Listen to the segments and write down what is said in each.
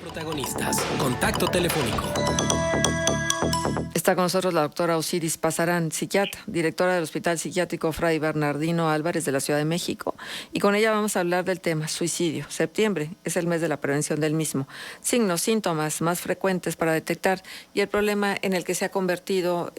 Protagonistas. Contacto telefónico. Está con nosotros la doctora Osiris Pasarán, psiquiatra, directora del Hospital Psiquiátrico Fray Bernardino Álvarez de la Ciudad de México. Y con ella vamos a hablar del tema suicidio. Septiembre es el mes de la prevención del mismo. Signos, síntomas más frecuentes para detectar y el problema en el que se ha convertido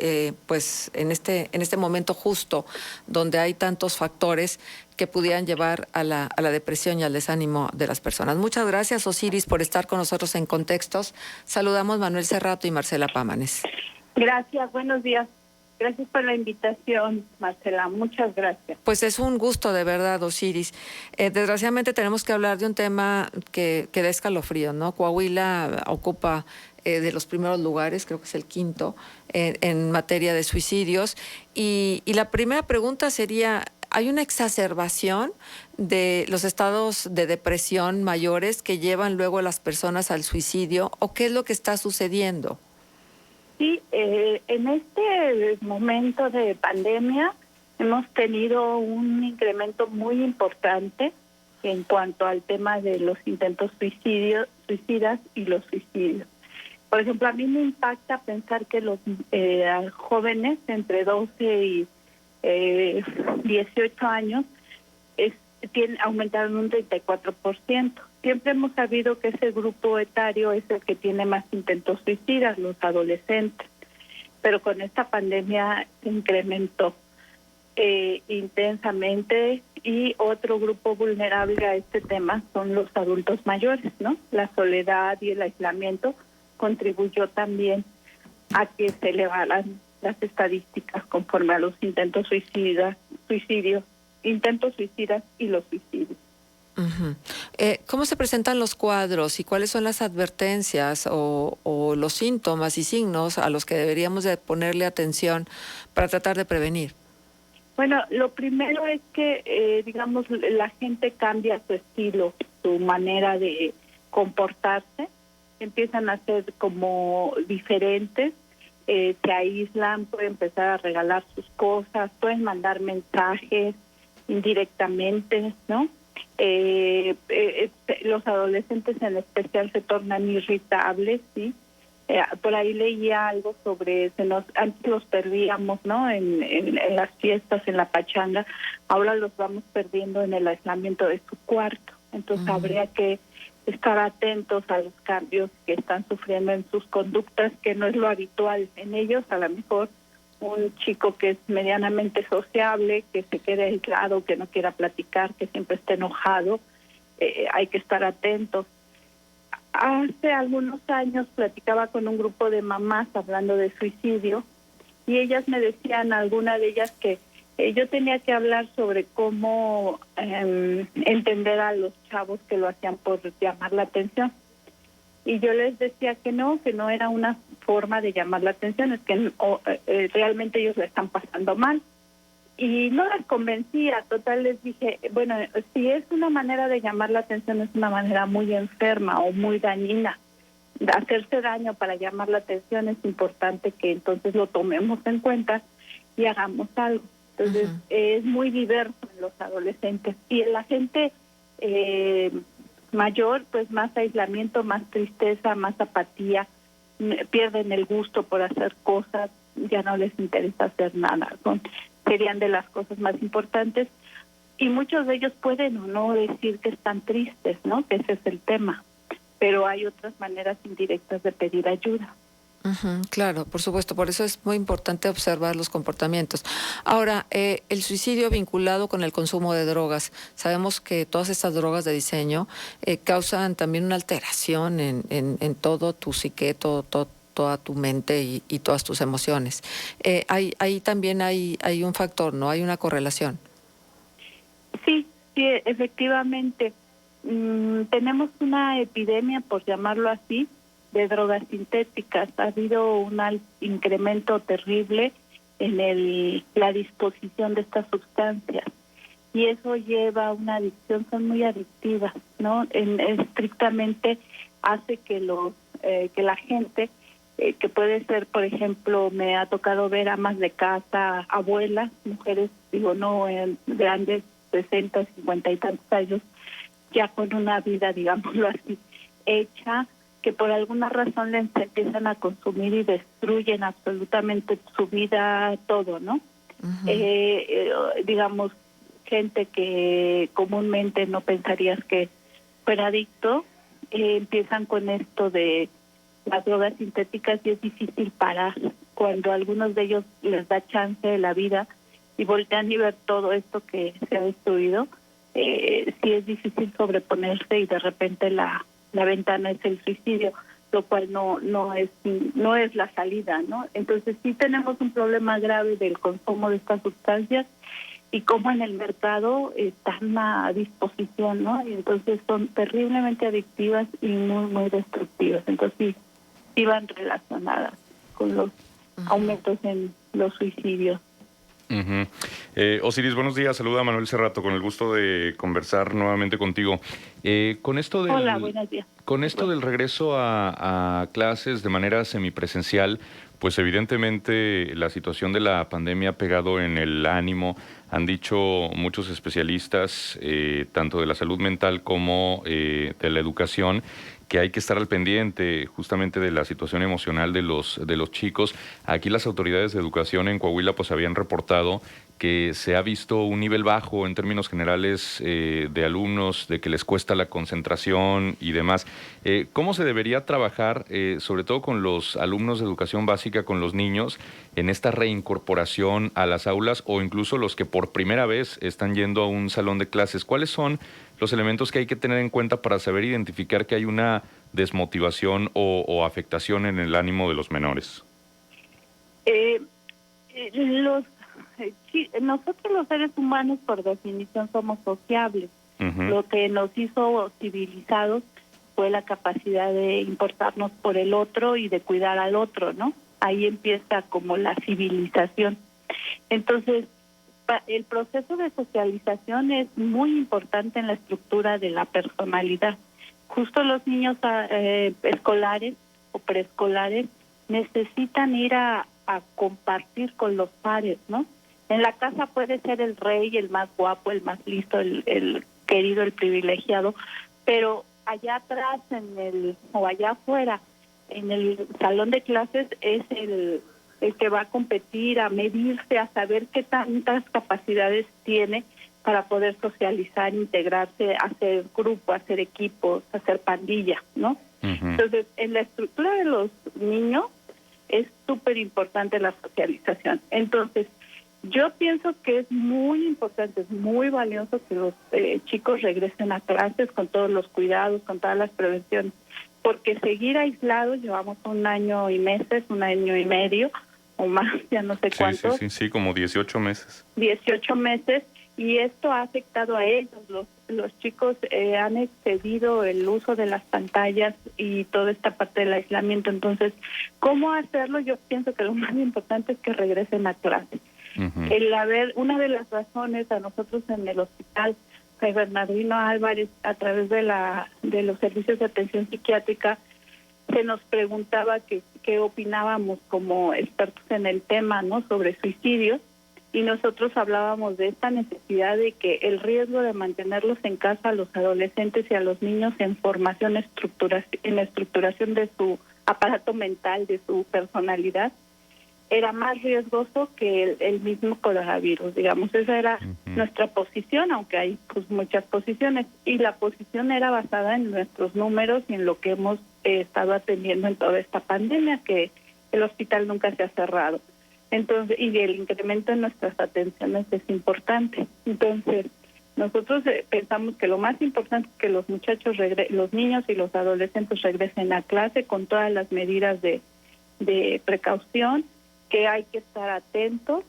pues en este momento justo donde hay tantos factores que pudieran llevar a la depresión y al desánimo de las personas. Muchas gracias, Osiris, por estar con nosotros en Contextos. Saludamos Manuel Cerrato y Marcela Pámanes. Gracias, buenos días. Gracias por la invitación, Marcela. Muchas gracias. Pues es un gusto, de verdad, Osiris. Desgraciadamente tenemos que hablar de un tema que da escalofrío, ¿no? Coahuila ocupa de los primeros lugares, creo que es el quinto, en materia de suicidios. Y la primera pregunta sería, ¿hay una exacerbación de los estados de depresión mayores que llevan luego a las personas al suicidio? ¿O qué es lo que está sucediendo? Sí, en este momento de pandemia hemos tenido un incremento muy importante en cuanto al tema de los intentos suicidas y los suicidios. Por ejemplo, a mí me impacta pensar que los jóvenes entre 12 y 18 años aumentaron un 34%. Siempre hemos sabido que ese grupo etario es el que tiene más intentos suicidas, los adolescentes. Pero con esta pandemia se incrementó intensamente, y otro grupo vulnerable a este tema son los adultos mayores, ¿no? La soledad y el aislamiento contribuyó también a que se elevaran las estadísticas conforme a los intentos suicidas y los suicidios. Uh-huh. ¿Cómo se presentan los cuadros y cuáles son las advertencias o los síntomas y signos a los que deberíamos de ponerle atención para tratar de prevenir? Bueno, lo primero es que, digamos, la gente cambia su estilo, su manera de comportarse, empiezan a ser como diferentes, se aíslan, pueden empezar a regalar sus cosas, pueden mandar mensajes indirectamente, ¿no? Los adolescentes en especial se tornan irritables, ¿sí? Por ahí leía algo sobre, antes los perdíamos, ¿no? En las fiestas, en la pachanga, ahora los vamos perdiendo en el aislamiento de su cuarto. Entonces habría que estar atentos a los cambios que están sufriendo en sus conductas, que no es lo habitual en ellos. A lo mejor un chico que es medianamente sociable, que se quede aislado, que no quiera platicar, que siempre esté enojado, hay que estar atentos. Hace algunos años platicaba con un grupo de mamás hablando de suicidio, y ellas me decían, alguna de ellas, que yo tenía que hablar sobre cómo entender a los chavos que lo hacían por llamar la atención. Y yo les decía que no era una forma de llamar la atención, es que realmente ellos la están pasando mal. Y no las convencía, total les dije, bueno, si es una manera de llamar la atención, es una manera muy enferma o muy dañina. Hacerse daño para llamar la atención, es importante que entonces lo tomemos en cuenta y hagamos algo. Entonces, es muy diverso en los adolescentes. Y en la gente mayor, pues más aislamiento, más tristeza, más apatía, pierden el gusto por hacer cosas, ya no les interesa hacer nada. Serían de las cosas más importantes, y muchos de ellos pueden o no decir que están tristes, ¿no? Que ese es el tema, pero hay otras maneras indirectas de pedir ayuda. Claro, por supuesto, por eso es muy importante observar los comportamientos. Ahora, el suicidio vinculado con el consumo de drogas. Sabemos que todas estas drogas de diseño causan también una alteración en todo tu psique, toda tu mente y todas tus emociones. Ahí también hay un factor, ¿no? Hay una correlación. Sí, efectivamente. Tenemos una epidemia, por llamarlo así, de drogas sintéticas. Ha habido un incremento terrible en la disposición de estas sustancias, y eso lleva a una adicción. Son muy adictivas, ¿no? Estrictamente hace que la gente, que puede ser, por ejemplo, me ha tocado ver amas de casa, abuelas, mujeres, grandes, 60, 50 y tantos años, ya con una vida, digámoslo así, hecha, que por alguna razón les empiezan a consumir y destruyen absolutamente su vida, todo, ¿no? Digamos, gente que comúnmente no pensarías que fuera adicto, empiezan con esto de las drogas sintéticas y es difícil parar. Cuando a algunos de ellos les da chance de la vida y voltean y ver todo esto que se ha destruido, sí es difícil sobreponerse y de repente la ventana es el suicidio, lo cual no es la salida, ¿no? Entonces sí tenemos un problema grave del consumo de estas sustancias y cómo en el mercado están a disposición, ¿no? Y entonces son terriblemente adictivas y muy, muy destructivas. Entonces sí van relacionadas con los aumentos en los suicidios. Osiris, buenos días. Saluda a Manuel Cerrato, con el gusto de conversar nuevamente contigo. Con esto del, Hola, buenos días. Con esto del regreso a clases de manera semipresencial, pues evidentemente la situación de la pandemia ha pegado en el ánimo. Han dicho muchos especialistas, tanto de la salud mental como de la educación, que hay que estar al pendiente justamente de la situación emocional de los chicos. Aquí las autoridades de educación en Coahuila pues habían reportado que se ha visto un nivel bajo en términos generales de alumnos, de que les cuesta la concentración y demás. ¿Cómo se debería trabajar, sobre todo con los alumnos de educación básica, con los niños, en esta reincorporación a las aulas o incluso los que por primera vez están yendo a un salón de clases? ¿Cuáles son los elementos que hay que tener en cuenta para saber identificar que hay una desmotivación o afectación en el ánimo de los menores? Nosotros los seres humanos por definición somos sociables. Lo que nos hizo civilizados fue la capacidad de importarnos por el otro y de cuidar al otro, ¿no? Ahí empieza como la civilización. Entonces, el proceso de socialización es muy importante en la estructura de la personalidad. Justo los niños escolares o preescolares necesitan ir a compartir con los pares, ¿no? En la casa puede ser el rey, el más guapo, el más listo, el querido, el privilegiado, pero allá atrás o allá afuera, en el salón de clases, es el que va a competir, a medirse, a saber qué tantas capacidades tiene para poder socializar, integrarse, hacer grupo, hacer equipos, hacer pandilla, ¿no? Entonces, en la estructura de los niños es súper importante la socialización. Entonces, yo pienso que es muy importante, es muy valioso que los chicos regresen a clases con todos los cuidados, con todas las prevenciones, porque seguir aislados, llevamos 1 año y meses, 1 año y medio, o más, ya no sé cuántos. Sí, como 18 meses. 18 meses, y esto ha afectado a ellos. Los chicos han excedido el uso de las pantallas y toda esta parte del aislamiento. Entonces, ¿cómo hacerlo? Yo pienso que lo más importante es que regresen a clase. Una de las razones a nosotros en el hospital Fray Bernardino Álvarez, a través de los servicios de atención psiquiátrica, se nos preguntaba qué opinábamos como expertos en el tema, ¿no?, sobre suicidios, y nosotros hablábamos de esta necesidad de que el riesgo de mantenerlos en casa a los adolescentes y a los niños en formación, en estructuración de su aparato mental, de su personalidad, era más riesgoso que el mismo coronavirus, digamos. Esa era nuestra posición, aunque hay pues muchas posiciones, y la posición era basada en nuestros números y en lo que hemos estado atendiendo en toda esta pandemia, que el hospital nunca se ha cerrado. Entonces, y el incremento en nuestras atenciones es importante. Entonces, nosotros pensamos que lo más importante es que los muchachos, los niños y los adolescentes regresen a clase con todas las medidas de precaución, que hay que estar atentos.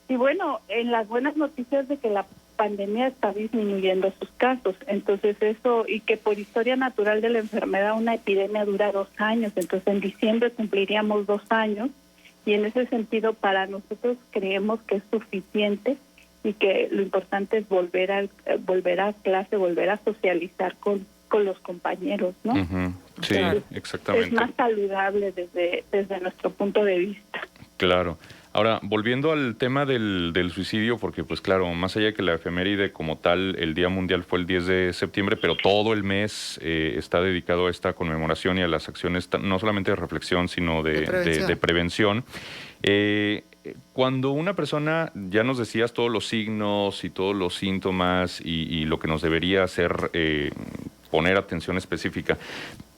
Y bueno, en las buenas noticias de que la pandemia está disminuyendo sus casos, entonces eso, y que por historia natural de la enfermedad una epidemia dura 2 años, entonces en diciembre cumpliríamos 2 años, y en ese sentido para nosotros creemos que es suficiente y que lo importante es volver a clase, volver a socializar con los compañeros, ¿no? Sí, entonces, exactamente. es más saludable desde nuestro punto de vista. Claro. Ahora, volviendo al tema del suicidio, porque pues claro, más allá de que la efeméride como tal, el Día Mundial fue el 10 de septiembre, pero todo el mes está dedicado a esta conmemoración y a las acciones, no solamente de reflexión, sino de prevención. Cuando una persona, ya nos decías todos los signos y todos los síntomas y lo que nos debería hacer poner atención específica,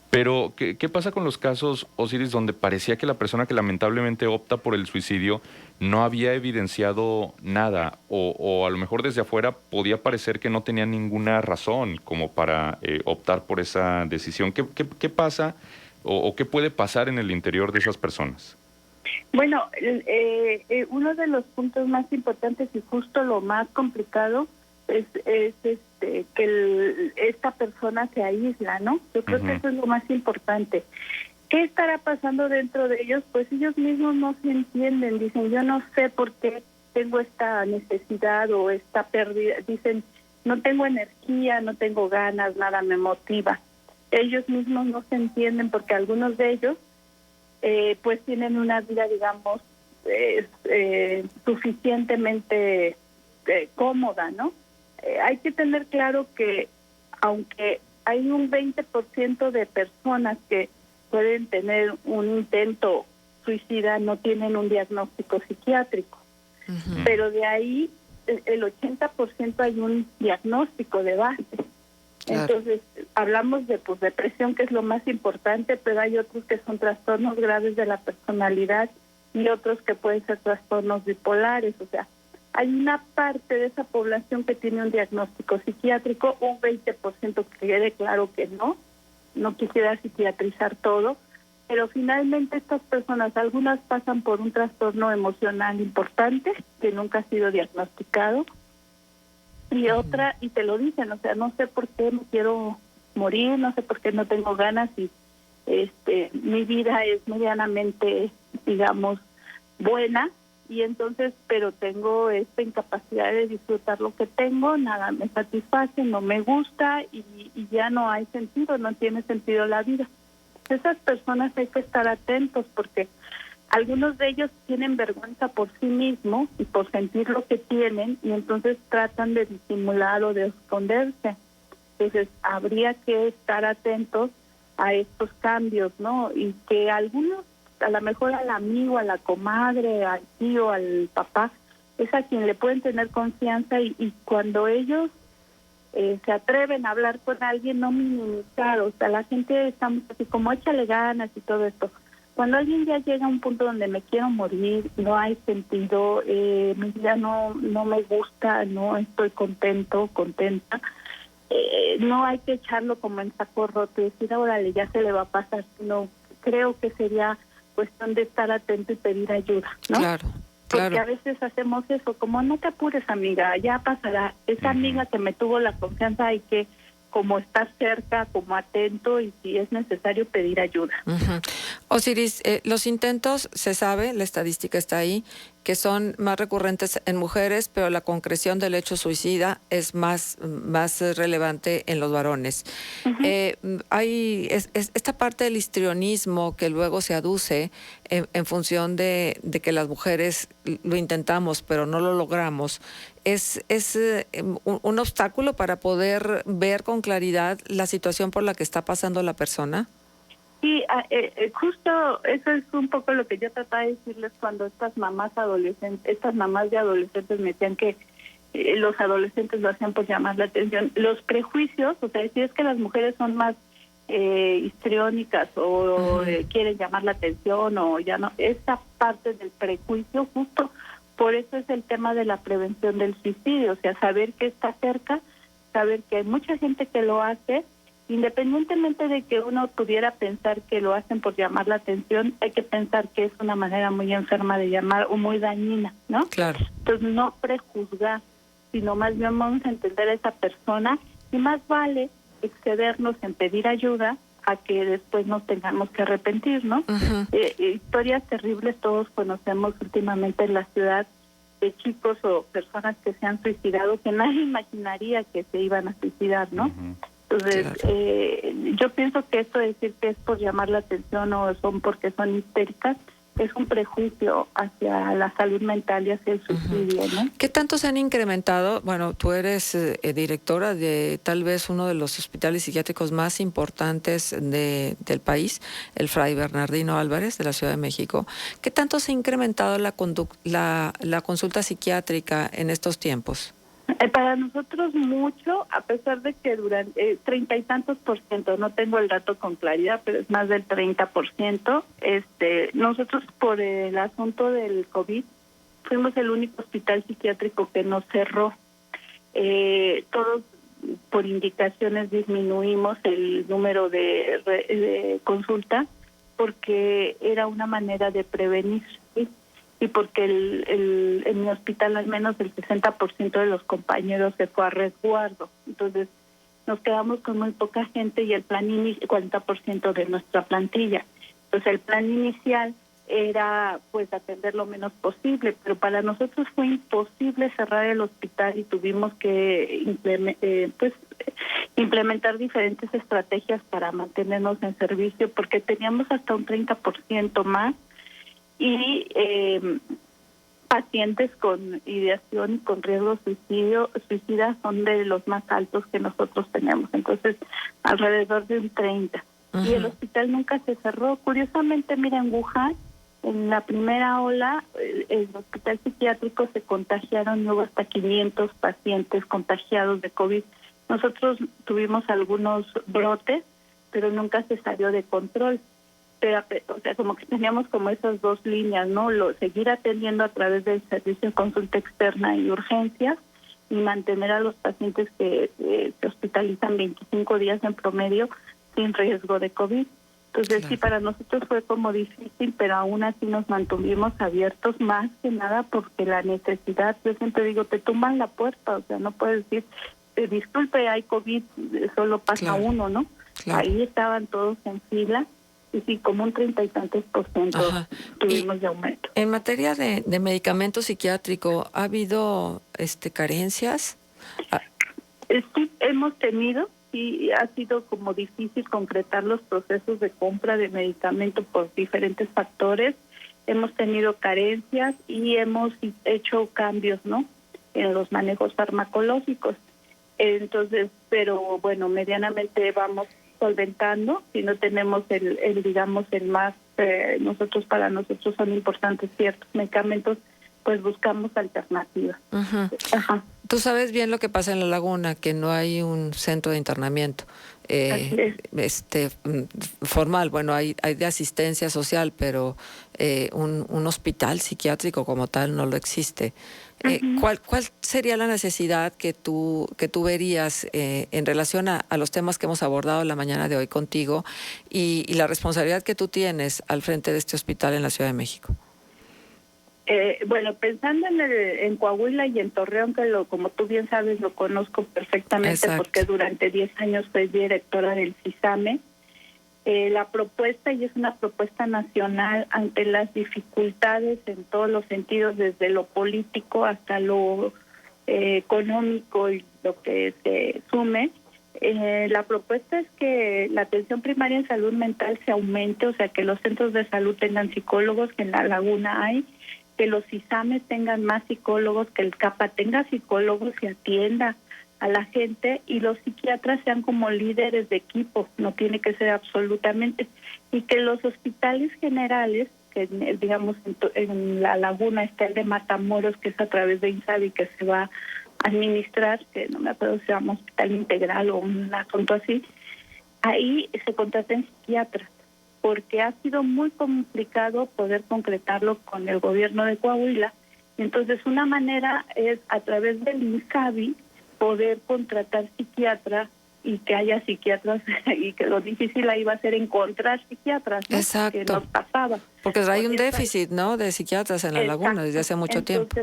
pero, ¿qué pasa con los casos, Osiris, donde parecía que la persona que lamentablemente opta por el suicidio no había evidenciado nada o a lo mejor desde afuera podía parecer que no tenía ninguna razón como para optar por esa decisión? ¿Qué pasa o qué puede pasar en el interior de esas personas? Bueno, uno de los puntos más importantes y justo lo más complicado es que esta persona se aísla, ¿no? Yo creo que eso es lo más importante. ¿Qué estará pasando dentro de ellos? Pues ellos mismos no se entienden, dicen, yo no sé por qué tengo esta necesidad o esta pérdida, dicen, no tengo energía, no tengo ganas, nada me motiva. Ellos mismos no se entienden porque algunos de ellos pues tienen una vida, digamos, suficientemente cómoda, ¿no? Hay que tener claro que aunque hay un 20% de personas que pueden tener un intento suicida, no tienen un diagnóstico psiquiátrico, pero de ahí el 80% hay un diagnóstico de base. Claro. Entonces, hablamos de depresión, que es lo más importante, pero hay otros que son trastornos graves de la personalidad y otros que pueden ser trastornos bipolares, o sea, hay una parte de esa población que tiene un diagnóstico psiquiátrico, un 20% que quede claro que no quisiera psiquiatrizar todo, pero finalmente estas personas, algunas pasan por un trastorno emocional importante que nunca ha sido diagnosticado, y otra, y te lo dicen, o sea, no sé por qué me quiero morir, no sé por qué no tengo ganas y mi vida es medianamente, digamos, buena, y entonces, pero tengo esta incapacidad de disfrutar lo que tengo, nada me satisface, no me gusta y ya no hay sentido, no tiene sentido la vida. Esas personas hay que estar atentos porque algunos de ellos tienen vergüenza por sí mismos y por sentir lo que tienen y entonces tratan de disimular o de esconderse. Entonces habría que estar atentos a estos cambios, ¿no? Y que algunos, a lo mejor al amigo, a la comadre, al tío, al papá, es a quien le pueden tener confianza y cuando ellos se atreven a hablar con alguien, no minimizar, o sea, la gente estamos así como échale ganas y todo esto. Cuando alguien ya llega a un punto donde me quiero morir, no hay sentido, mi vida no me gusta, no estoy contenta, no hay que echarlo como en saco roto y decir, órale, ya se le va a pasar, sino creo que sería cuestión de estar atento y pedir ayuda, ¿no? Claro. Porque a veces hacemos eso, como no te apures, amiga, ya pasará. Esa amiga que me tuvo la confianza hay que, como estar cerca, como atento y si es necesario pedir ayuda. Osiris, los intentos, se sabe, la estadística está ahí, que son más recurrentes en mujeres, pero la concreción del hecho suicida es más relevante en los varones. Hay esta parte del histrionismo que luego se aduce en función de que las mujeres lo intentamos, pero no lo logramos. ¿Es un obstáculo para poder ver con claridad la situación por la que está pasando la persona? Sí, justo eso es un poco lo que yo trataba de decirles cuando estas mamás de adolescentes me decían que los adolescentes lo hacían por llamar la atención. Los prejuicios, o sea, si es que las mujeres son más histriónicas o quieren llamar la atención o ya no, esa parte del prejuicio, justo por eso es el tema de la prevención del suicidio, o sea, saber que está cerca, saber que hay mucha gente que lo hace. Independientemente de que uno pudiera pensar que lo hacen por llamar la atención, hay que pensar que es una manera muy enferma de llamar o muy dañina, ¿no? Claro. Entonces no prejuzgar, sino más bien vamos a entender a esa persona y más vale excedernos en pedir ayuda a que después nos tengamos que arrepentir, ¿no? Historias terribles todos conocemos últimamente en la ciudad de chicos o personas que se han suicidado que nadie imaginaría que se iban a suicidar, ¿no? Entonces, yo pienso que esto de decir que es por llamar la atención o son porque son histéricas es un prejuicio hacia la salud mental y hacia el suicidio, ¿no? ¿Qué tanto se han incrementado? Bueno, tú eres directora de tal vez uno de los hospitales psiquiátricos más importantes del país, el Fray Bernardino Álvarez de la Ciudad de México. ¿Qué tanto se ha incrementado la consulta psiquiátrica en estos tiempos? Para nosotros mucho, a pesar de que durante 30 y tantos %, no tengo el dato con claridad, pero es más del 30%. Nosotros por el asunto del COVID fuimos el único hospital psiquiátrico que no cerró. Todos por indicaciones disminuimos el número de consulta porque era una manera de prevenir, ¿sí? Y porque en mi hospital al menos el 60% de los compañeros se fue a resguardo. Entonces nos quedamos con muy poca gente y el plan 40% de nuestra plantilla. Entonces el plan inicial era pues atender lo menos posible, pero para nosotros fue imposible cerrar el hospital y tuvimos que implementar diferentes estrategias para mantenernos en servicio porque teníamos hasta un 30% más y pacientes con ideación y con riesgo suicida son de los más altos que nosotros tenemos, entonces alrededor de un 30%. Y el hospital nunca se cerró. Curiosamente, mira, en Wuhan, en la primera ola, el hospital psiquiátrico se contagiaron y hubo hasta 500 pacientes contagiados de COVID. Nosotros tuvimos algunos brotes, pero nunca se salió de control. Pero, o sea, como que teníamos como esas dos líneas, ¿no? Seguir atendiendo a través del servicio de consulta externa y urgencias y mantener a los pacientes que se hospitalizan 25 días en promedio sin riesgo de COVID. Entonces, claro, sí, para nosotros fue como difícil, pero aún así nos mantuvimos abiertos, más que nada porque la necesidad, yo siempre digo, te tumban la puerta, o sea, no puedes decir, disculpe, hay COVID, solo pasa claro, uno, ¿no? Claro. Ahí estaban todos en fila. Y sí, como un 30 y tantos % tuvimos de aumento. En materia de medicamento psiquiátrico, ¿ha habido carencias? Sí, hemos tenido, sí, ha sido como difícil concretar los procesos de compra de medicamento por diferentes factores. Hemos tenido carencias y hemos hecho cambios, ¿no?, en los manejos farmacológicos. Entonces, pero bueno, medianamente vamos solventando. Si no tenemos el más, para nosotros son importantes ciertos medicamentos, pues buscamos alternativas. Ajá. Tú sabes bien lo que pasa en La Laguna, que no hay un centro de internamiento formal. Bueno, hay de asistencia social, pero un hospital psiquiátrico como tal no lo existe. ¿Cuál sería la necesidad que tú verías en relación a los temas que hemos abordado la mañana de hoy contigo y la responsabilidad que tú tienes al frente de este hospital en la Ciudad de México? Bueno, pensando en Coahuila y en Torreón, que como tú bien sabes, lo conozco perfectamente. Exacto. Porque durante 10 años fui directora del CISAME. La propuesta, y es una propuesta nacional, ante las dificultades en todos los sentidos, desde lo político hasta lo económico y lo que se sume, la propuesta es que la atención primaria en salud mental se aumente, o sea, que los centros de salud tengan psicólogos, que en La Laguna hay, que los CISAMES tengan más psicólogos, que el CAPA tenga psicólogos y atienda a la gente, y los psiquiatras sean como líderes de equipo, no tiene que ser absolutamente, y que los hospitales generales, que digamos en La Laguna está el de Matamoros, que es a través de INSABI que se va a administrar, que no me acuerdo si se llama Hospital Integral o un asunto así, ahí se contraten psiquiatras, porque ha sido muy complicado poder concretarlo con el gobierno de Coahuila. Entonces, una manera es a través del INSABI poder contratar psiquiatras y que haya psiquiatras, y que lo difícil ahí va a ser encontrar psiquiatras, ¿no? Exacto. Que nos pasaba. Porque hay un déficit, ¿no?, de psiquiatras en La Laguna desde hace mucho tiempo.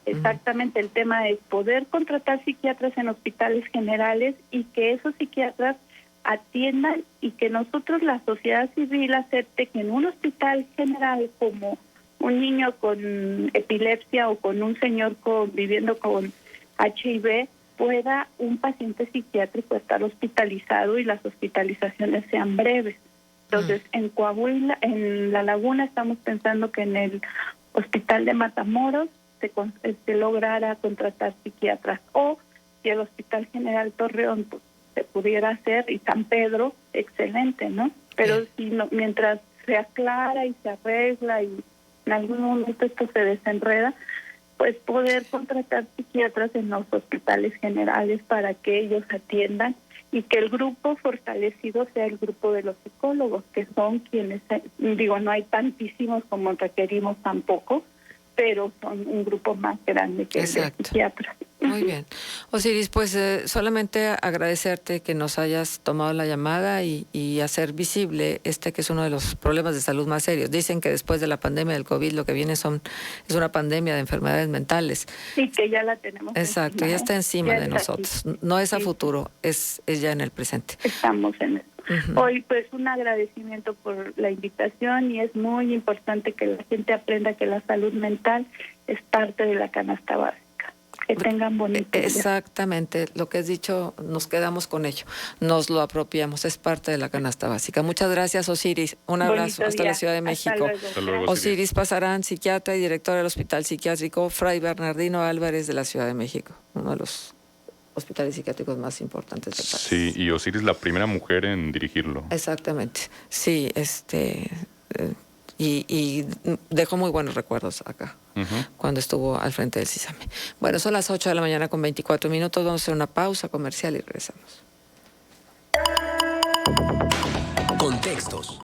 Exactamente, el tema es poder contratar psiquiatras en hospitales generales y que esos psiquiatras atiendan, y que nosotros, la sociedad civil, acepte que en un hospital general, como un niño con epilepsia o con un señor viviendo con HIV, pueda un paciente psiquiátrico estar hospitalizado y las hospitalizaciones sean breves. Entonces, en Coahuila, en La Laguna, estamos pensando que en el Hospital de Matamoros se lograra contratar psiquiatras, o si el Hospital General Torreón pues, se pudiera hacer, y San Pedro, excelente, ¿no? Pero si no, mientras se aclara y se arregla y en algún momento esto se desenreda, pues poder contratar psiquiatras en los hospitales generales para que ellos atiendan, y que el grupo fortalecido sea el grupo de los psicólogos, que son quienes, digo, no hay tantísimos como requerimos tampoco, pero son un grupo más grande que el de psiquiatras. Muy bien. Osiris, pues solamente agradecerte que nos hayas tomado la llamada y hacer visible que es uno de los problemas de salud más serios. Dicen que después de la pandemia del COVID lo que viene es una pandemia de enfermedades mentales. Sí, que ya la tenemos. Exacto, encima, ya está encima de nosotros. Aquí. No es a sí, futuro, es ya en el presente. Estamos en eso. Hoy pues un agradecimiento por la invitación, y es muy importante que la gente aprenda que la salud mental es parte de la canasta básica. Que tengan bonito día. Exactamente, lo que has dicho, nos quedamos con ello, nos lo apropiamos, es parte de la canasta básica. Muchas gracias, Osiris. Un abrazo hasta la Ciudad de México. Hasta luego, Osiris Pasarán, psiquiatra y director del Hospital Psiquiátrico Fray Bernardino Álvarez de la Ciudad de México, uno de los hospitales psiquiátricos más importantes del país. Sí, y Osiris la primera mujer en dirigirlo. Exactamente, sí, y dejó muy buenos recuerdos acá, cuando estuvo al frente del CISAME. Bueno, son las 8 de la mañana con 24 minutos, vamos a hacer una pausa comercial y regresamos.